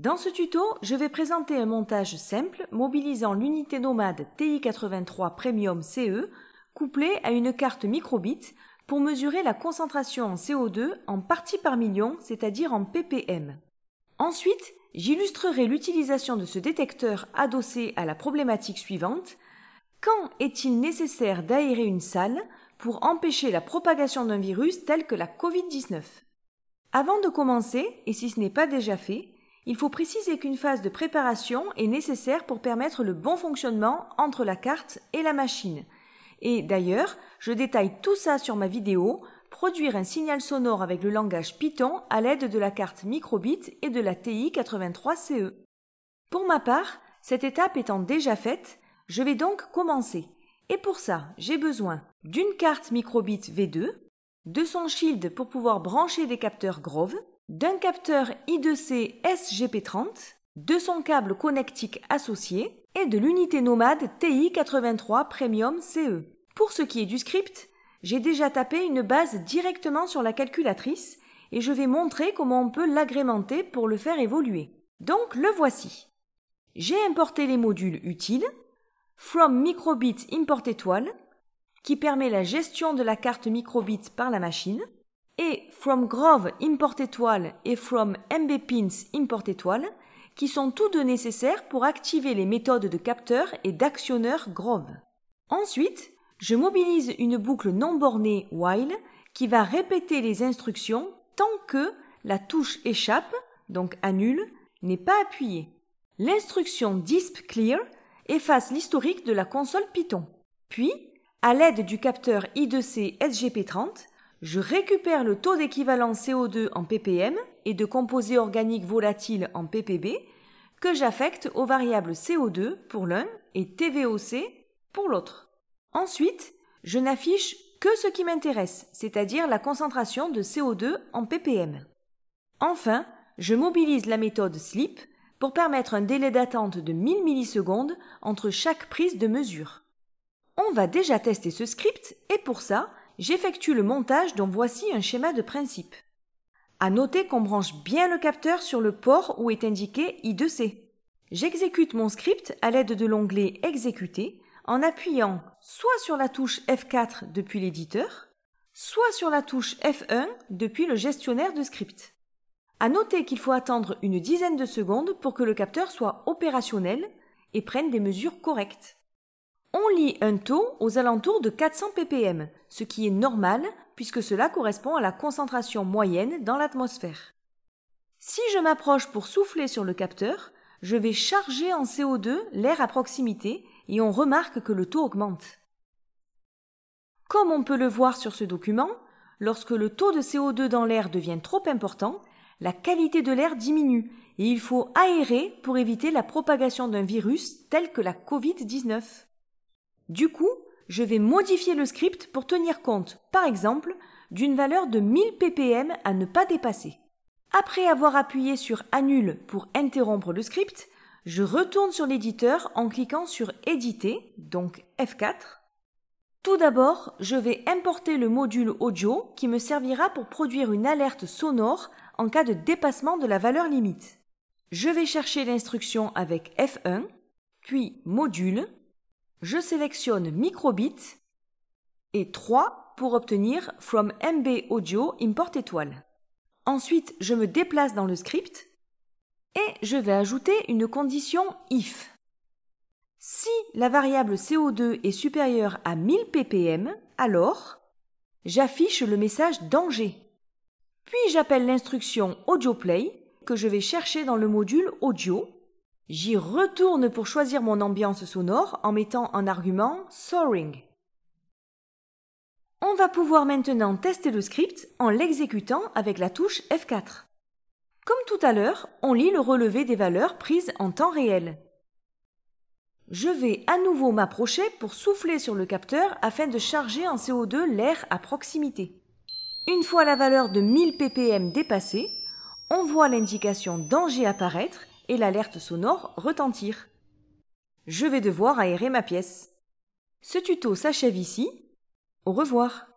Dans ce tuto, je vais présenter un montage simple mobilisant l'unité nomade TI-83 Premium CE couplée à une carte microbit pour mesurer la concentration en CO2 en parties par million, c'est-à-dire en ppm. Ensuite, j'illustrerai l'utilisation de ce détecteur adossé à la problématique suivante. Quand est-il nécessaire d'aérer une salle pour empêcher la propagation d'un virus tel que la Covid-19 ? Avant de commencer, et si ce n'est pas déjà fait, il faut préciser qu'une phase de préparation est nécessaire pour permettre le bon fonctionnement entre la carte et la machine. Et d'ailleurs, je détaille tout ça sur ma vidéo, produire un signal sonore avec le langage Python à l'aide de la carte microbit et de la TI-83CE. Pour ma part, cette étape étant déjà faite, je vais donc commencer. Et pour ça, j'ai besoin d'une carte microbit V2, de son shield pour pouvoir brancher des capteurs Grove, d'un capteur I2C SGP30, de son câble connectique associé et de l'unité nomade TI-83 Premium CE. Pour ce qui est du script, j'ai déjà tapé une base directement sur la calculatrice et je vais montrer comment on peut l'agrémenter pour le faire évoluer. Donc le voici. J'ai importé les modules utiles, From Microbit Import Étoile, qui permet la gestion de la carte microbit par la machine, et From Grove Import Étoile et From MBPins Import Étoile, qui sont tous deux nécessaires pour activer les méthodes de capteur et d'actionneur Grove. Ensuite, je mobilise une boucle non bornée while qui va répéter les instructions tant que la touche échappe, donc annule, n'est pas appuyée. L'instruction disp clear efface l'historique de la console Python. Puis, à l'aide du capteur I2C SGP30, je récupère le taux d'équivalent CO2 en ppm et de composés organiques volatiles en ppb que j'affecte aux variables CO2 pour l'un et TVOC pour l'autre. Ensuite, je n'affiche que ce qui m'intéresse, c'est-à-dire la concentration de CO2 en ppm. Enfin, je mobilise la méthode sleep pour permettre un délai d'attente de 1000 millisecondes entre chaque prise de mesure. On va déjà tester ce script et pour ça, j'effectue le montage dont voici un schéma de principe. À noter qu'on branche bien le capteur sur le port où est indiqué I2C. J'exécute mon script à l'aide de l'onglet Exécuter en appuyant soit sur la touche F4 depuis l'éditeur, soit sur la touche F1 depuis le gestionnaire de script. À noter qu'il faut attendre une dizaine de secondes pour que le capteur soit opérationnel et prenne des mesures correctes. On lit un taux aux alentours de 400 ppm, ce qui est normal puisque cela correspond à la concentration moyenne dans l'atmosphère. Si je m'approche pour souffler sur le capteur, je vais charger en CO2 l'air à proximité et on remarque que le taux augmente. Comme on peut le voir sur ce document, lorsque le taux de CO2 dans l'air devient trop important, la qualité de l'air diminue et il faut aérer pour éviter la propagation d'un virus tel que la Covid-19. Du coup, je vais modifier le script pour tenir compte, par exemple, d'une valeur de 1000 ppm à ne pas dépasser. Après avoir appuyé sur Annule pour interrompre le script, je retourne sur l'éditeur en cliquant sur Éditer, donc F4. Tout d'abord, je vais importer le module audio qui me servira pour produire une alerte sonore en cas de dépassement de la valeur limite. Je vais chercher l'instruction avec F1, puis Module. Je sélectionne Microbit et 3 pour obtenir From MB Audio Import Étoile. Ensuite, je me déplace dans le script et je vais ajouter une condition IF. Si la variable CO2 est supérieure à 1000 ppm, alors j'affiche le message danger. Puis j'appelle l'instruction AudioPlay que je vais chercher dans le module Audio. J'y retourne pour choisir mon ambiance sonore en mettant en argument Soaring. On va pouvoir maintenant tester le script en l'exécutant avec la touche F4. Comme tout à l'heure, on lit le relevé des valeurs prises en temps réel. Je vais à nouveau m'approcher pour souffler sur le capteur afin de charger en CO2 l'air à proximité. Une fois la valeur de 1000 ppm dépassée, on voit l'indication danger apparaître et l'alerte sonore retentir. Je vais devoir aérer ma pièce. Ce tuto s'achève ici. Au revoir.